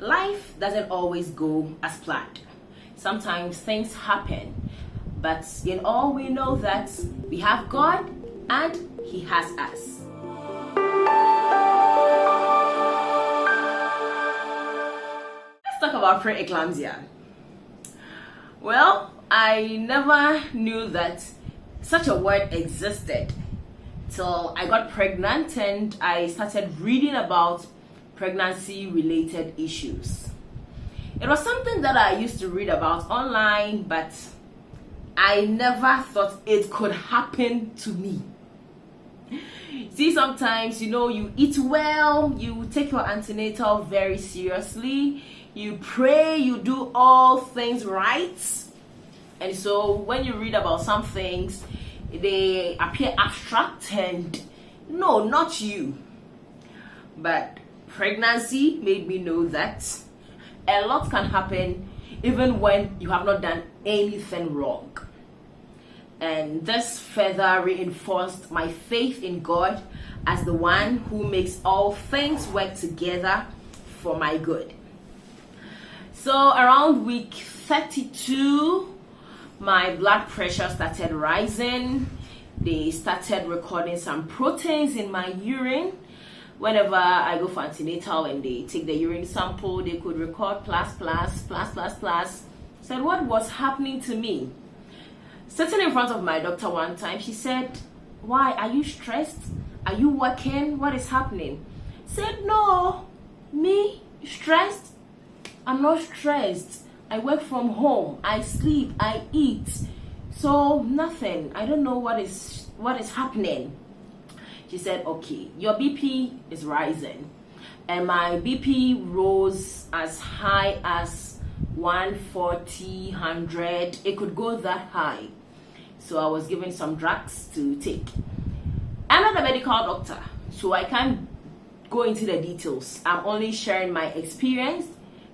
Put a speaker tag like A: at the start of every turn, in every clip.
A: Life doesn't always go as planned. Sometimes things happen, but in all we know that we have God and He has us. Let's talk about pre-eclampsia. Well, I never knew that such a word existed till I got pregnant and I started reading about pregnancy related issues. It was something that I used to read about online, but I never thought it could happen to me. See, sometimes, you eat well, you take your antenatal very seriously, you pray, you do all things right. And so when you read about some things, they appear abstract and no, not you. But pregnancy made me know that a lot can happen even when you have not done anything wrong. And this further reinforced my faith in God as the one who makes all things work together for my good. So around week 32, my blood pressure started rising. They started recording some proteins in my urine. Whenever I go for antenatal and they take the urine sample, they could record plus. Said, what was happening to me? Sitting in front of my doctor one time, she said, why, are you stressed? Are you working? What is happening? Said, no, me stressed? I'm not stressed. I work from home. I sleep. I eat. So nothing. I don't know what is happening. She said, okay, your BP is rising. And my BP rose as high as 140, 100. It could go that high. So I was given some drugs to take. I'm not a medical doctor, so I can't go into the details. I'm only sharing my experience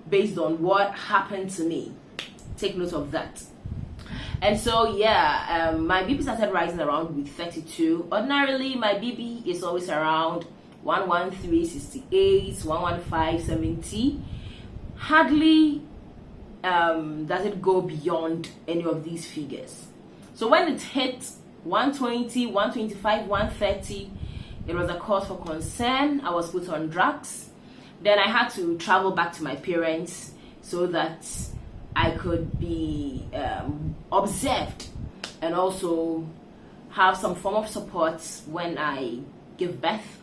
A: based on what happened to me. Take note of that. And so my BP started rising around week 32. Ordinarily, my BP is always around 113.68, 115.70. Hardly does it go beyond any of these figures. So when it hit 120, 125, 130, it was a cause for concern. I was put on drugs. Then I had to travel back to my parents so that I could be observed and also have some form of support when I give birth.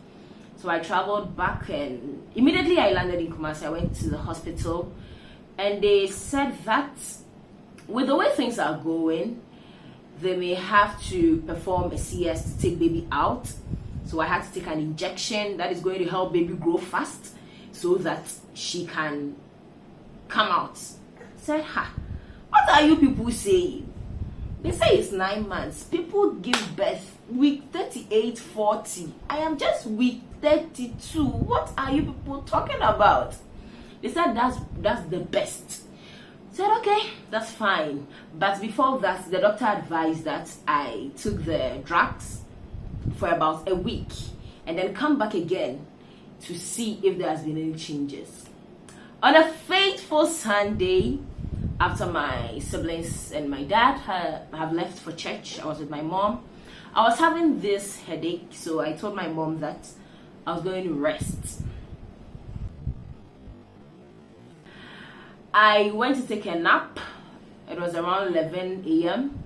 A: So I traveled back and immediately I landed in Kumasi. I went to the hospital and they said that with the way things are going, they may have to perform a CS to take baby out. So I had to take an injection that is going to help baby grow fast so that she can come out. Said, what are you people saying? They say it's 9 months. People give birth week 38, 40. I am just week 32. What are you people talking about? They said that's the best. Said, okay, that's fine. But before that, the doctor advised that I took the drugs for about a week and then come back again to see if there has been any changes. On a fateful Sunday, after my siblings and my dad have left for church, I was with my mom. I was having this headache, so I told my mom that I was going to rest. I went to take a nap. It was around 11 a.m.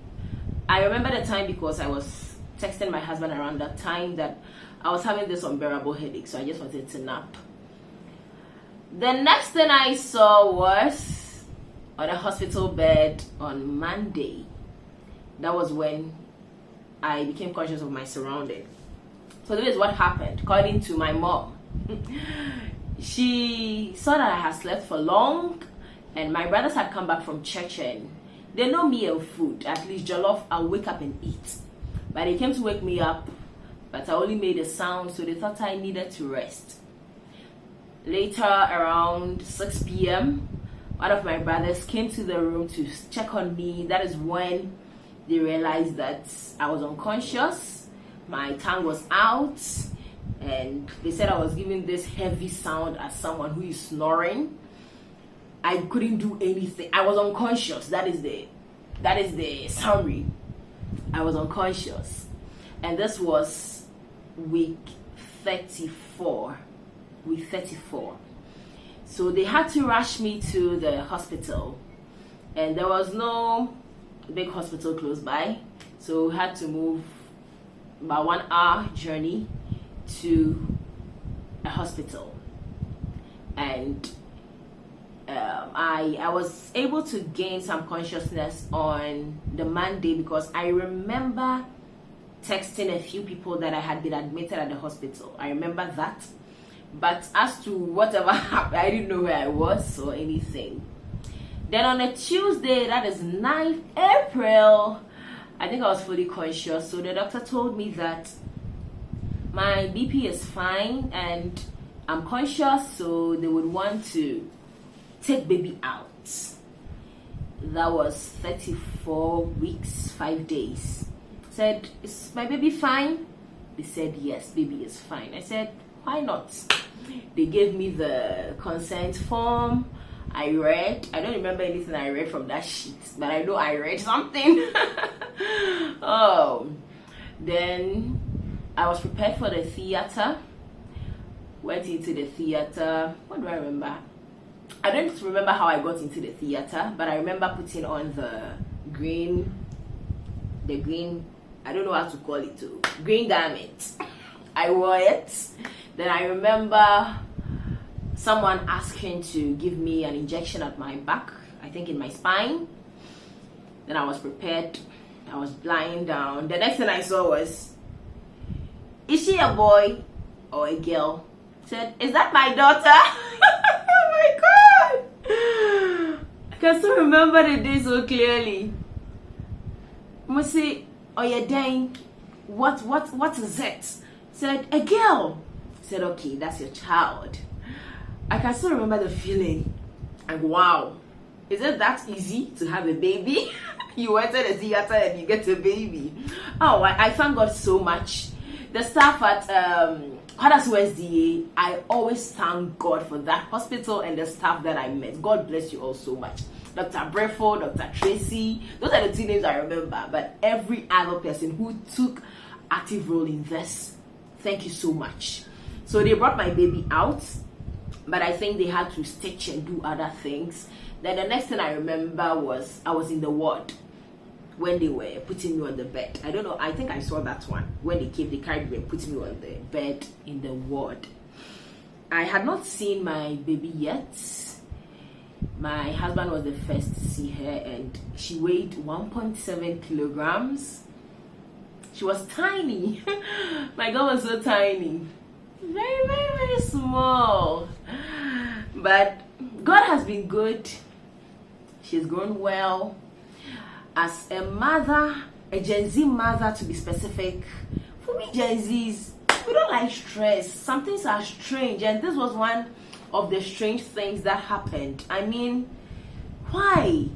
A: I remember the time because I was texting my husband around that time that I was having this unbearable headache, so I just wanted to nap. The next thing I saw was on a hospital bed on Monday. That was when I became conscious of my surroundings. So this is what happened, according to my mom. She saw that I had slept for long, and my brothers had come back from church and they know me and food. At least jollof, I'll wake up and eat. But they came to wake me up, but I only made a sound, so they thought I needed to rest. Later, around 6 p.m., one of my brothers came to the room to check on me. That is when they realized that I was unconscious. My tongue was out, and they said I was giving this heavy sound as someone who is snoring. I couldn't do anything. I was unconscious. That is the summary. I was unconscious. And this was week 34. Week 34. So they had to rush me to the hospital. And there was no big hospital close by. So we had to move about 1 hour journey to a hospital. And I was able to gain some consciousness on the Monday because I remember texting a few people that I had been admitted at the hospital. I remember that. But as to whatever happened, I didn't know where I was or anything. Then on a Tuesday, that is 9th April, I think I was fully conscious. So the doctor told me that my BP is fine and I'm conscious, so they would want to take baby out. That was 34 weeks, 5 days. Said, is my baby fine? They said, yes, baby is fine. I said, why not? They gave me the consent form. I read. I don't remember anything I read from that sheet, but I know I read something. Then I was prepared for the theater. Went into the theater. What do I remember? I don't remember how I got into the theater, but I remember putting on the green, I don't know how to call it too, green garment. I wore it. Then I remember someone asking to give me an injection at my back, I think in my spine. Then I was prepared. I was lying down. The next thing I saw was, is she a boy or a girl? I said, is that my daughter? Oh my God! I can still remember the day so clearly. I say, oh yeah, dang, what is it? Said, a girl. Said, okay, that's your child. I can still remember the feeling. And wow, is it that easy to have a baby? You enter the theater and you get a baby. Oh, I thank God so much. The staff at SDA, I always thank God for that hospital and the staff that I met. God bless you all so much. Dr. Brefo, Dr. Tracy, those are the two names I remember. But every other person who took active role in this, thank you so much. So they brought my baby out, but I think they had to stitch and do other things. Then the next thing I remember was I was in the ward when they were putting me on the bed. I don't know, I think I saw that one. When they came, they carried me and put me on the bed in the ward. I had not seen my baby yet. My husband was the first to see her and she weighed 1.7 kilograms. She was tiny. My girl was so tiny. Very, very, very small. But God has been good. She's grown well. As a mother, a Gen Z mother to be specific, for me Gen Zs, we don't like stress. Some things are strange, and this was one of the strange things that happened. I mean, why?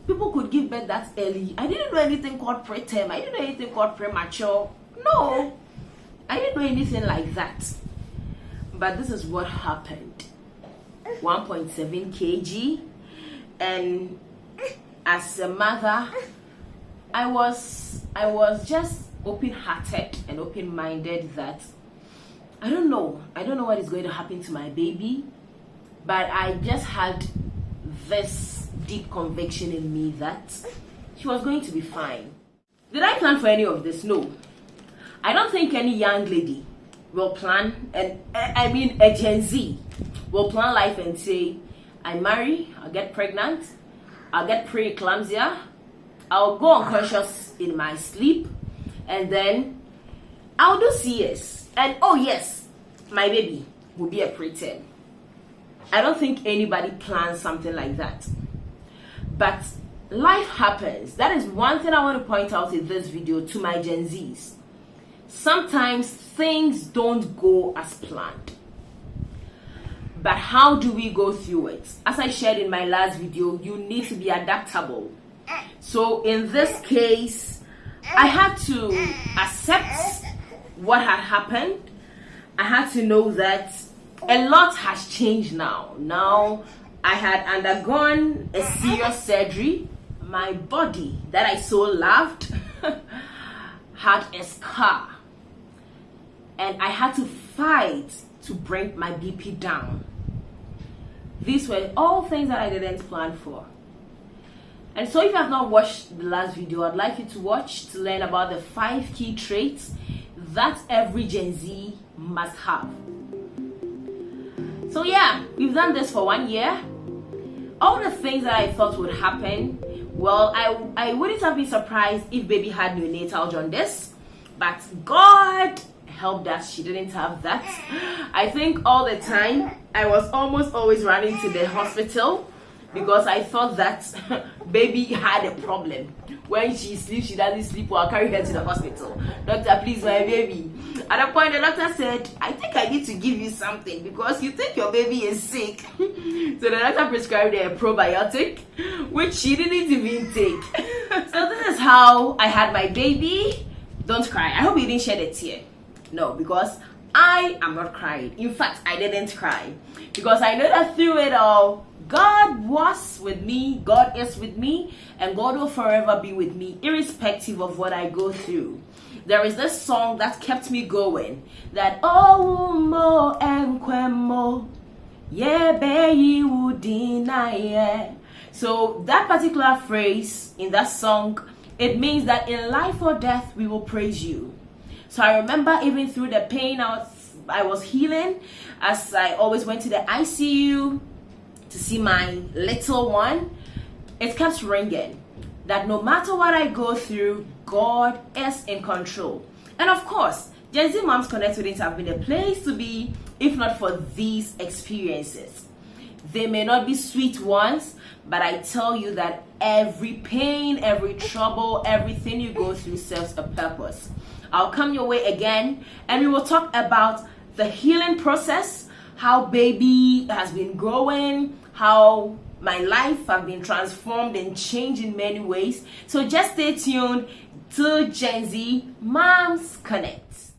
A: People could give birth that early. I didn't know anything called preterm. I didn't know anything called premature. No, I didn't know anything like that. But this is what happened. 1.7 kg, and as a mother, I was just open-hearted and open-minded that I don't know what is going to happen to my baby, but I just had this deep conviction in me that she was going to be fine. Did I plan for any of this? No. I don't think any young lady will plan, and I mean a Gen Z will plan life and say, I marry, I'll get pregnant, I'll get pre-eclampsia, I'll go unconscious in my sleep, and then I'll do CS. And oh yes, my baby will be a preterm. I don't think anybody plans something like that. But life happens. That is one thing I want to point out in this video to my Gen Zs. Sometimes things don't go as planned. But how do we go through it? As I shared in my last video, you need to be adaptable. So in this case, I had to accept what had happened. I had to know that a lot has changed now. Now I had undergone a serious surgery. My body that I so loved had a scar, and I had to fight to bring my BP down. These were all things that I didn't plan for. And so if you have not watched the last video, I'd like you to watch to learn about the 5 key traits that every Gen Z must have. So yeah, we've done this for 1 year. All the things that I thought would happen, well, I wouldn't have been surprised if baby had neonatal jaundice, but God helped us, she didn't have that. I think all the time I was almost always running to the hospital because I thought that baby had a problem. When she sleeps, she doesn't sleep, well, I'll carry her to the hospital. Doctor, please, my baby. At a point, the doctor said, I think I need to give you something because you think your baby is sick. So the doctor prescribed her a probiotic, which she didn't even take. So this is how I had my baby. Don't cry. I hope you didn't shed a tear. No, because I am not crying. In fact, I didn't cry because I know that through it all, God was with me, God is with me, and God will forever be with me, irrespective of what I go through. There is this song that kept me going, that oh mo enkwemo ye be udinaye. So that particular phrase in that song, it means that in life or death we will praise you. So I remember even through the pain I was healing, as I always went to the ICU to see my little one, it kept ringing that no matter what I go through, God is in control. And of course, Gen Z Moms Connect wouldn't have been a place to be if not for these experiences. They may not be sweet ones, but I tell you that every pain, every trouble, everything you go through serves a purpose. I'll come your way again and we will talk about the healing process, how baby has been growing, how my life has been transformed and changed in many ways. So just stay tuned to Gen Z Moms Connect.